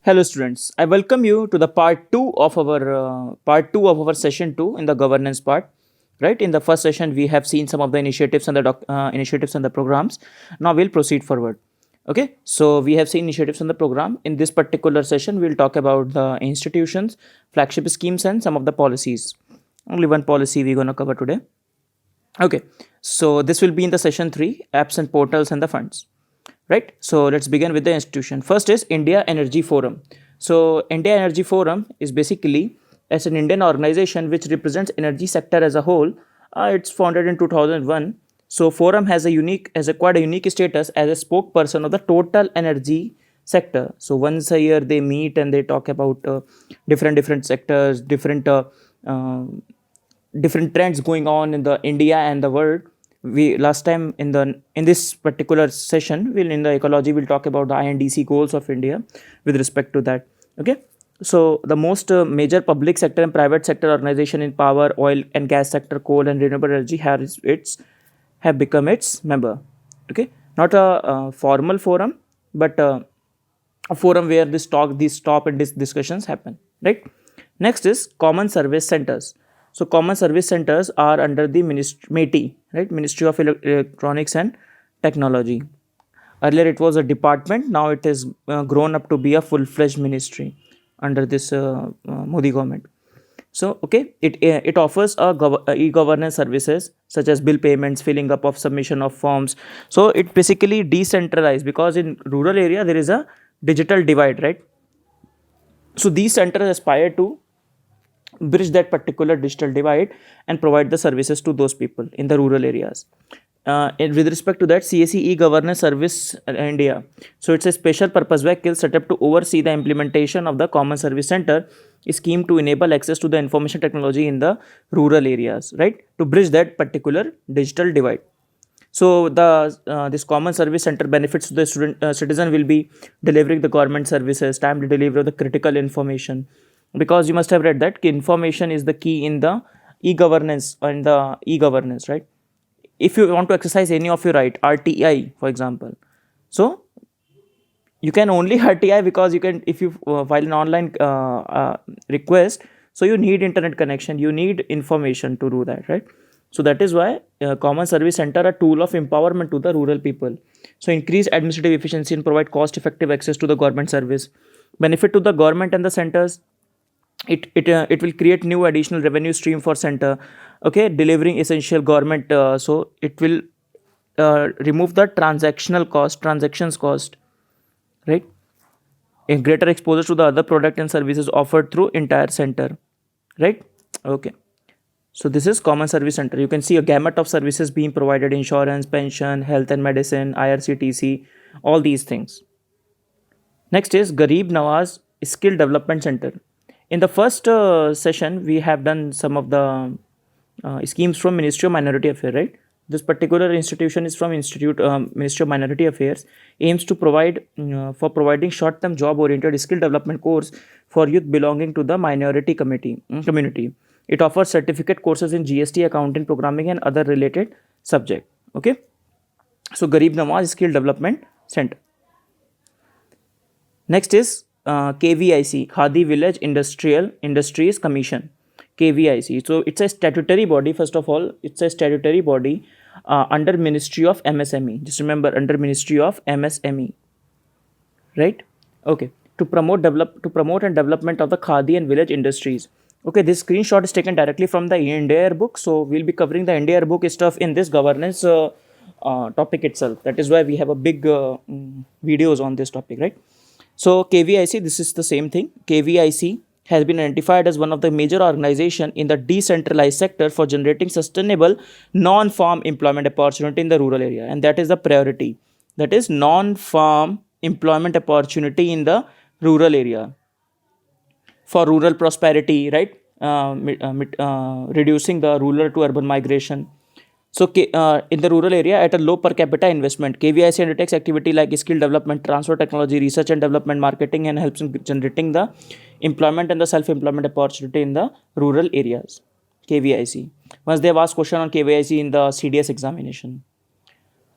Hello, students. I welcome you to the part two of our session two in the governance part. Right, in the first session, we have seen some of the initiatives and the initiatives and the programs. Now we'll proceed forward. Okay, so we have seen initiatives in the program. In this particular session, we'll talk about the institutions, flagship schemes, and some of the policies. Only one policy we're gonna cover today. Okay, so this will be in the session three: apps and portals and the funds. Right, so let's begin with the institution. First is India Energy Forum. So India Energy Forum is basically as an Indian organization which represents energy sector as a whole. It's founded in 2001. So forum has acquired a unique status as a spokesperson of the total energy sector. So once a year they meet and they talk about different sectors, uh, different trends going on in the India and the world. We last time in this particular session, we'll in the ecology we'll talk about the INDC goals of India with respect to that. Okay, so the most major public sector and private sector organization in power, oil and gas sector, coal and renewable energy have become its member. Okay, not a formal forum, but a forum where these top and discussions happen. Right. Next is common service centers. So common service centers are under the MeitY, right? Ministry of Electronics and Technology. Earlier it was a department. Now it is grown up to be a full-fledged ministry under this Modi government. So okay, it offers a e-governance services such as bill payments, filling up of submission of forms. So it basically decentralized because in rural area there is a digital divide, right? So these centers aspire to bridge that particular digital divide and provide the services to those people in the rural areas. With respect to that, CSE e-governance service India. So it's a special purpose vehicle set up to oversee the implementation of the common service center scheme to enable access to the information technology in the rural areas, right? To bridge that particular digital divide. So the this common service center benefits to the citizen will be delivering the government services, timely delivery of the critical information, because you must have read that information is the key in the e-governance right? If you want to exercise any of your right, RTI for example, so you can only RTI because you can if you file an online request, so you need internet connection, you need information to do that, right? So that is why common service center a tool of empowerment to the rural people. So increase administrative efficiency and provide cost effective access to the government service, benefit to the government and the centers. It will create new additional revenue stream for center. Okay, delivering essential government, so it will remove the transactions cost, right? A greater exposure to the other product and services offered through entire center, right? Okay, so this is common service center. You can see a gamut of services being provided: insurance, pension, health and medicine, IRCTC, all these things. Next is Garib Nawaz Skill Development Center. In the first session, we have done some of the schemes from Ministry of Minority Affairs, right? This particular institution is from Ministry of Minority Affairs, aims to provide for providing short-term job-oriented skill development course for youth belonging to the community. It offers certificate courses in GST, accounting, programming, and other related subject. Okay, so Garib Nawaz Skill Development Center. Next is KVIC, Khadi Village Industries Commission. KVIC. So it's a statutory body. First of all, it's a statutory body under Ministry of MSME. Just remember, under Ministry of MSME, right? Okay. To promote and development of the Khadi and village industries. Okay, this screenshot is taken directly from the India Air book. So we'll be covering the India Air book stuff in this governance topic itself. That is why we have a big videos on this topic, right? So KVIC, this is the same thing. KVIC has been identified as one of the major organization in the decentralized sector for generating sustainable non-farm employment opportunity in the rural area, and that is the priority. That is non-farm employment opportunity in the rural area for rural prosperity, right? Reducing the rural to urban migration. So, in the rural area at a low per capita investment, KVIC undertakes activity like skill development, transfer technology, research and development, marketing, and helps in generating the employment and the self-employment opportunity in the rural areas. KVIC. Once they have asked question on KVIC in the CDS examination,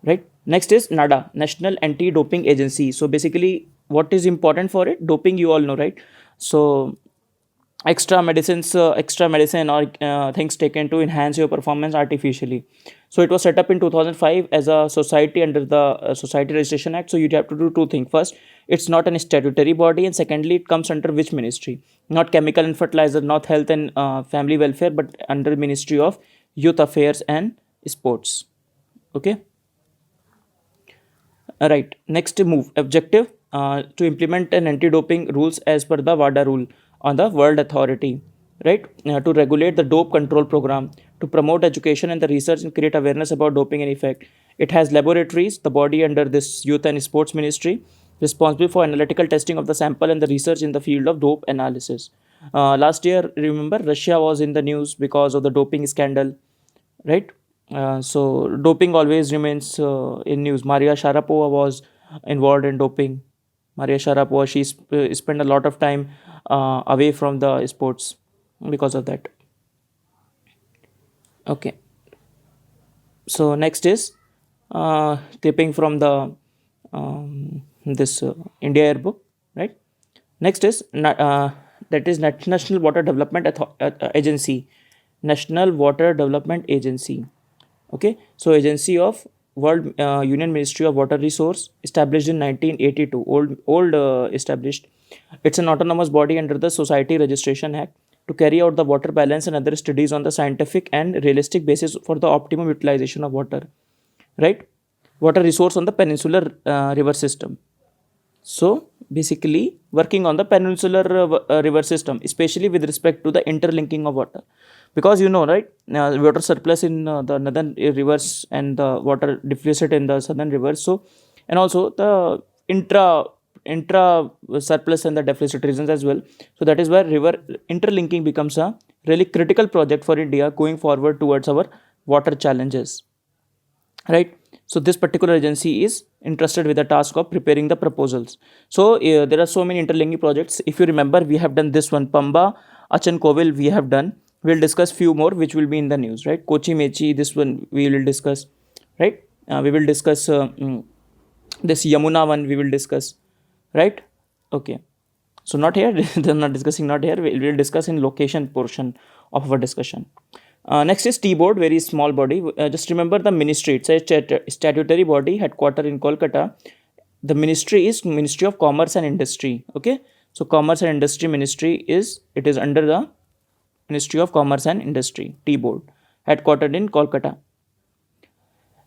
right? Next is NADA, National Anti-Doping Agency. So basically, what is important for it? Doping, you all know, right? So extra medicine or things taken to enhance your performance artificially. So it was set up in 2005 as a society under the Society Registration Act. So you have to do two things. First, it's not an statutory body, and secondly, it comes under which ministry? Not chemical and fertilizer, not health and family welfare, but under Ministry of Youth Affairs and Sports. Okay. Right. Next move. Objective to implement an anti-doping rules as per the WADA rule on the World Authority. Right. To regulate the dope control program, to promote education and the research and create awareness about doping and effect. It has laboratories, the body under this Youth and Sports Ministry, responsible for analytical testing of the sample and the research in the field of dope analysis. Last year, remember, Russia was in the news because of the doping scandal, right? So doping always remains in news. Maria Sharapova was involved in doping. Maria Sharapova, spent a lot of time away from the sports because of that. Okay. So next is clipping from the this India Air book, right? Next is that is National Water Development Agency, National Water Development Agency. Okay, so agency of World Union Ministry of Water Resource, established in 1982, old established. It's an autonomous body under the Society Registration Act to carry out the water balance and other studies on the scientific and realistic basis for the optimum utilization of water, right? Water resource on the peninsular river system. So basically working on the peninsular river system, especially with respect to the interlinking of water, because you know, right, water surplus in the northern rivers and the water deficit in the southern rivers. So and also the intra surplus and the deficit regions as well. So that is where river interlinking becomes a really critical project for India going forward towards our water challenges, right? So this particular agency is entrusted with the task of preparing the proposals. So there are so many interlinking projects. If you remember, we have done this one, Pamba, Achankovil, we have done. We'll discuss few more which will be in the news, right? Kochi Mechi, this one we will discuss, right? We will discuss this Yamuna one, we will discuss, right? Okay. So not here, they're not discussing, not here. We will discuss in location portion of our discussion. Next is T-Board, very small body. Just remember the ministry. It's a statutory body, headquartered in Kolkata. The ministry is Ministry of Commerce and Industry. Okay, so Commerce and Industry Ministry is under the Ministry of Commerce and Industry. T-Board, headquartered in Kolkata.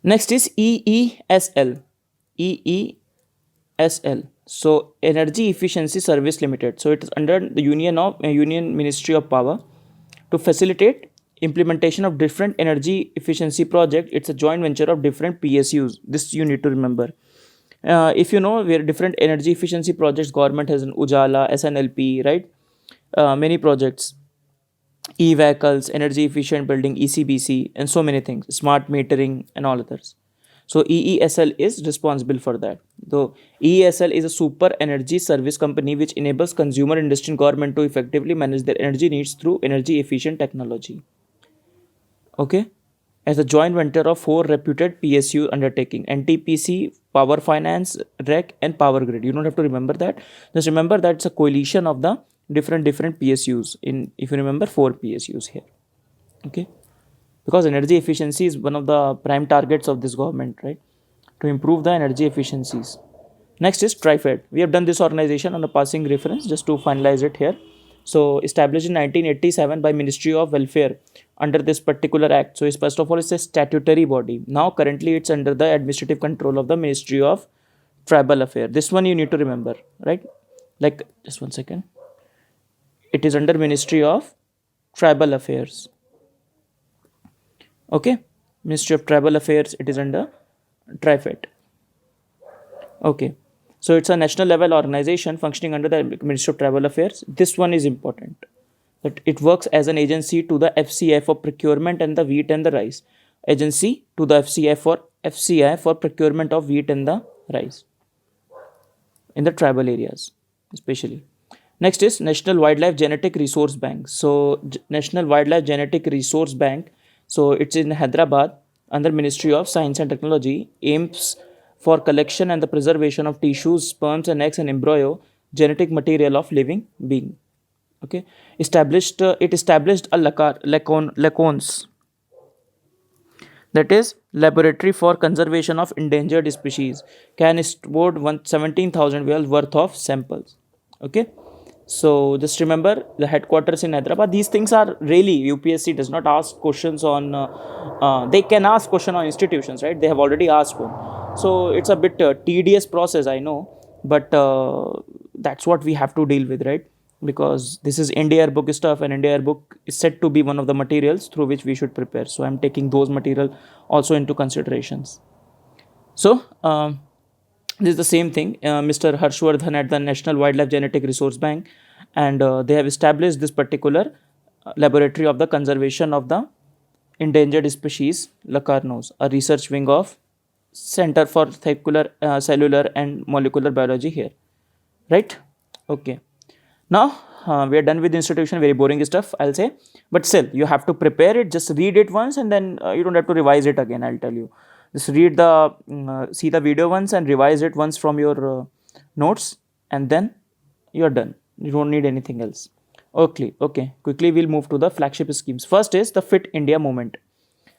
Next is EESL. EESL. So Energy Efficiency Service Limited. So it is under the Union Ministry of Power to facilitate implementation of different energy efficiency project. It's a joint venture of different PSUs. This you need to remember. If you know, where different energy efficiency projects government has an Ujala, SNLP, right? Many projects, e-vehicles, energy efficient building, ECBC, and so many things, smart metering and all others. So EESL is responsible for that. Though EESL is a super energy service company which enables consumer, industry, and government to effectively manage their energy needs through energy efficient technology. Okay, as a joint venture of 4 reputed PSU undertaking: NTPC, Power Finance, REC, and Power Grid. You don't have to remember that. Just remember that it's a coalition of the different PSUs. If you remember, 4 PSUs here. Okay, because energy efficiency is one of the prime targets of this government, right? To improve the energy efficiencies. Next is TRIFED. We have done this organization on a passing reference just to finalize it here. So established in 1987 by Ministry of Welfare under this particular act. So first of all, it's a statutory body. Now currently it's under the administrative control of the Ministry of Tribal Affairs. This one you need to remember, right? Like, just one second. It is under Ministry of Tribal Affairs. Okay, Ministry of Tribal Affairs, it is under TRIFED. Okay, so it's a national level organization functioning under the Ministry of Tribal Affairs. This one is important, that it works as an agency to the FCI for procurement and the wheat and the rice. Agency to the FCI for procurement of wheat and the rice in the tribal areas especially. Next is National Wildlife Genetic Resource Bank. So National Wildlife Genetic Resource Bank, so it's in Hyderabad under Ministry of Science and Technology, aims for collection and the preservation of tissues, sperms and eggs and embryo genetic material of living being. Okay, it established a LACONS, that is Laboratory for Conservation of Endangered Species, can stored 17,000 wells worth of samples. Okay, so just remember the headquarters in Hyderabad. These things are really, UPSC does not ask questions on they can ask question on institutions, right? They have already asked one, so it's a bit tedious process, I know, but that's what we have to deal with, right? Because this is India Air book stuff, and India Air book is said to be one of the materials through which we should prepare, so I'm taking those material also into considerations. So this is the same thing, Mr. Harshvardhan at the National Wildlife Genetic Resource Bank, and they have established this particular laboratory of the conservation of the endangered species Lacarnos, a research wing of Center for Cellular and Molecular Biology here, right? Okay. Now we are done with the institution, very boring stuff, I'll say, but still you have to prepare it. Just read it once, and then you don't have to revise it again, I'll tell you. Just read see the video once and revise it once from your notes, and then you're done. You don't need anything else. Okay, quickly we'll move to the flagship schemes. First is the Fit India movement.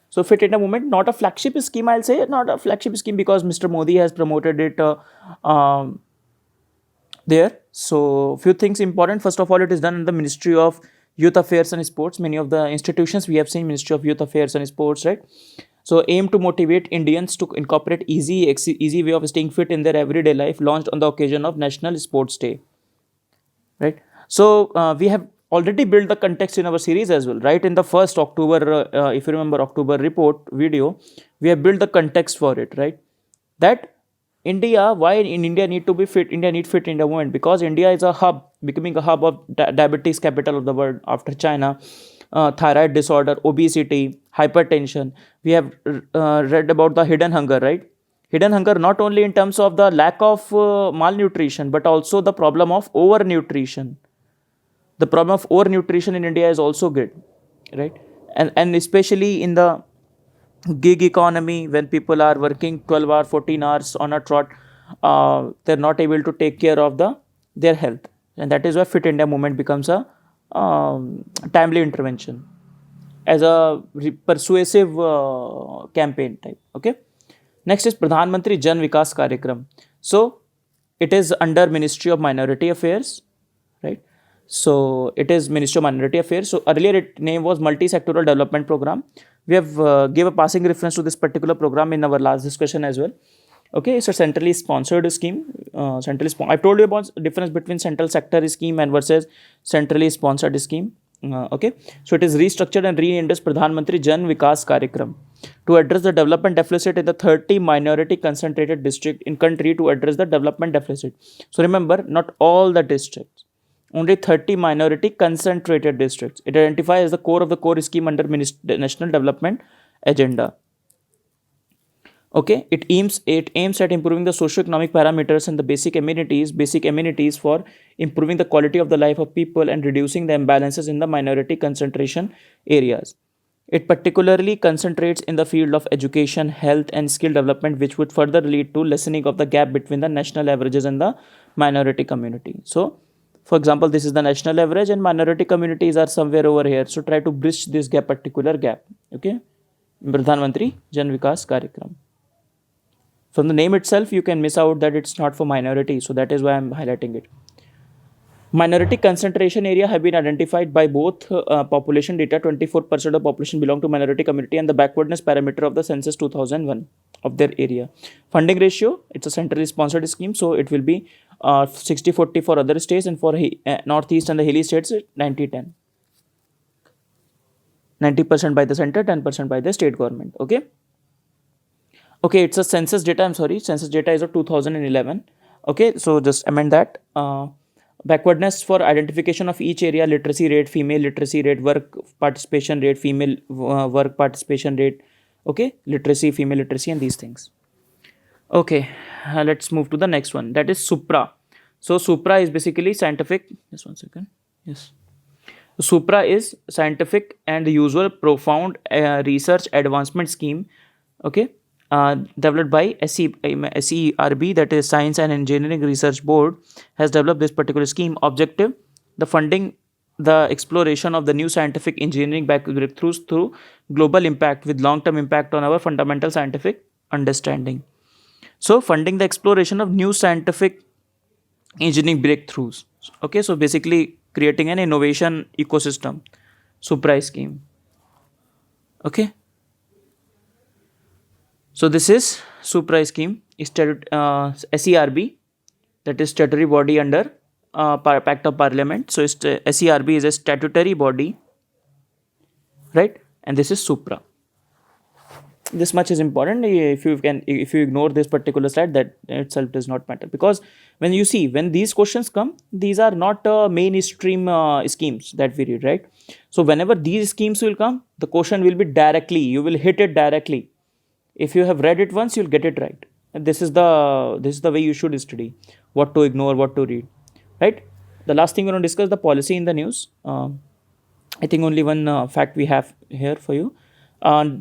So Fit India movement, not a flagship scheme, I'll say, not a flagship scheme because Mr. Modi has promoted it there. So few things important. First of all, it is done in the Ministry of Youth Affairs and Sports. Many of the institutions we have seen Ministry of Youth Affairs and Sports, right? So aim to motivate Indians to incorporate easy way of staying fit in their everyday life, launched on the occasion of National Sports Day, right? So we have already built the context in our series as well, right? In the first October, if you remember October report video, we have built the context for it, right? That why in India need to be fit? India need Fit India movement because India is a hub, becoming a hub of diabetes capital of the world after China, thyroid disorder, obesity, hypertension. We have read about the hidden hunger, right? Hidden hunger not only in terms of the lack of malnutrition, but also the problem of overnutrition. The problem of overnutrition in India is also good, right? And especially in the gig economy, when people are working 12 hours, 14 hours on a trot, they're not able to take care of their health, and that is why Fit India movement becomes a timely intervention as a persuasive campaign type. Okay, next is Pradhan Mantri Jan Vikas Karyakram. So it is under Ministry of Minority Affairs, right? So it is Ministry of Minority Affairs. So earlier its name was Multi-Sectoral Development Program. We have gave a passing reference to this particular program in our last discussion as well. Okay, it's a centrally sponsored scheme. I've told you about the difference between central sector scheme and versus centrally sponsored scheme. Okay, so it is restructured and reindexed Pradhan Mantri Jan Vikas Karyakram to address the development deficit in the 30 minority concentrated district in country to address the development deficit. So remember, not all the districts, only 30 minority concentrated districts. It identifies as the core of the core scheme under National Development Agenda. Okay, it aims at improving the socio-economic parameters and the basic amenities for improving the quality of the life of people and reducing the imbalances in the minority concentration areas. It particularly concentrates in the field of education, health and skill development, which would further lead to lessening of the gap between the national averages and the minority community. So, for example, this is the national average and minority communities are somewhere over here. So try to bridge this particular gap. Okay, Pradhan Mantri Jan Vikas Karyakram. From the name itself, you can miss out that it's not for minority. So that is why I'm highlighting it. Minority concentration area have been identified by both population data. 24% of population belong to minority community and the backwardness parameter of the census 2001 of their area. Funding ratio, it's a centrally sponsored scheme. So it will be 60-40 for other states, and for northeast and the hilly states 90-10. 90% by the center, 10% by the state government. Okay, it's a census data. I'm sorry, census data is of 2011. Okay, so just amend that. Backwardness for identification of each area: literacy rate, female literacy rate, work participation rate, female work participation rate. Okay, literacy, female literacy, and these things. Okay, let's move to the next one. That is SUPRA. So SUPRA is basically scientific. Just 1 second. Yes. SUPRA is scientific and the usual profound research advancement scheme. Okay, developed by SERB, that is Science and Engineering Research Board, has developed this particular scheme. Objective: the funding the exploration of the new scientific engineering breakthroughs through global impact with long-term impact on our fundamental scientific understanding. So funding the exploration of new scientific engineering breakthroughs. Okay, so basically creating an innovation ecosystem. SUPRA scheme. Okay, so this is SUPRA scheme. SERB, that is statutory body under Pact of Parliament. So SERB is a statutory body, right? And this is SUPRA. This much is important. If you ignore this particular slide, that itself does not matter, because when these questions come, these are not mainstream schemes that we read, right? So whenever these schemes will come, the question will be directly, you will hit it directly. If you have read it once, you'll get it right. And this is the way you should study, what to ignore, what to read, right? The last thing we're going to discuss, the policy in the news. I think only one fact we have here for you.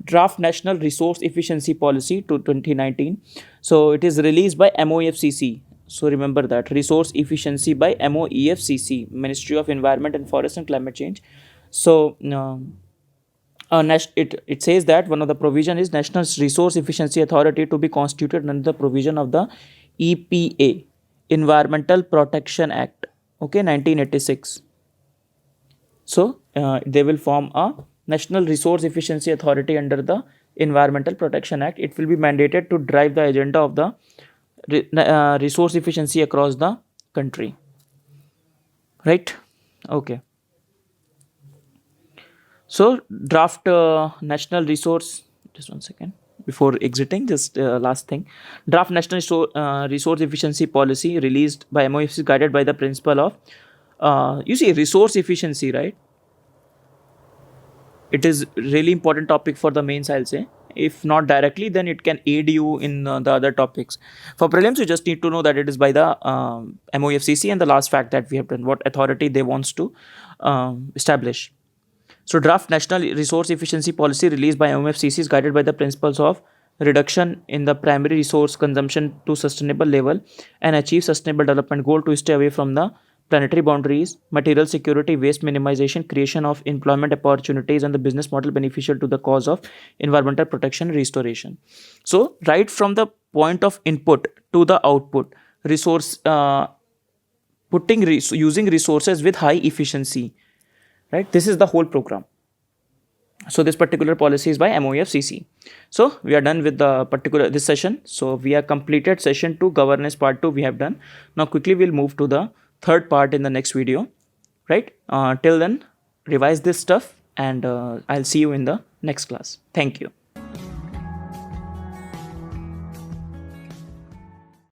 Draft National Resource Efficiency Policy to 2019. So it is released by MOEFCC. So remember that, resource efficiency by MOEFCC, Ministry of Environment and Forest and Climate Change. So it says that one of the provision is National Resource Efficiency Authority to be constituted under the provision of the EPA, Environmental Protection Act, okay, 1986. So they will form a National Resource Efficiency Authority under the Environmental Protection Act. It will be mandated to drive the agenda of the resource efficiency across the country, right? Okay. So draft national resource, just one second before exiting, just last thing. Draft National Resource Efficiency Policy released by MOEFCC, guided by the principle of resource efficiency, right? It is really important topic for the mains, I'll say. If not directly, then it can aid you in the other topics. For prelims, you just need to know that it is by the MOEFCC, and the last fact that we have done, what authority they wants to establish. So draft National Resource Efficiency Policy released by MOEFCC is guided by the principles of reduction in the primary resource consumption to sustainable level and achieve sustainable development goal to stay away from the planetary boundaries, material security, waste minimization, creation of employment opportunities, and the business model beneficial to the cause of environmental protection and restoration. So right from the point of input to the output, using resources with high efficiency, right? This is the whole program. So this particular policy is by MOEFCC. So we are done with this session. So we have completed session 2, governance part 2 we have done. Now quickly we'll move to the third part in the next video, right? Till then, revise this stuff, and I'll see you in the next class. Thank you.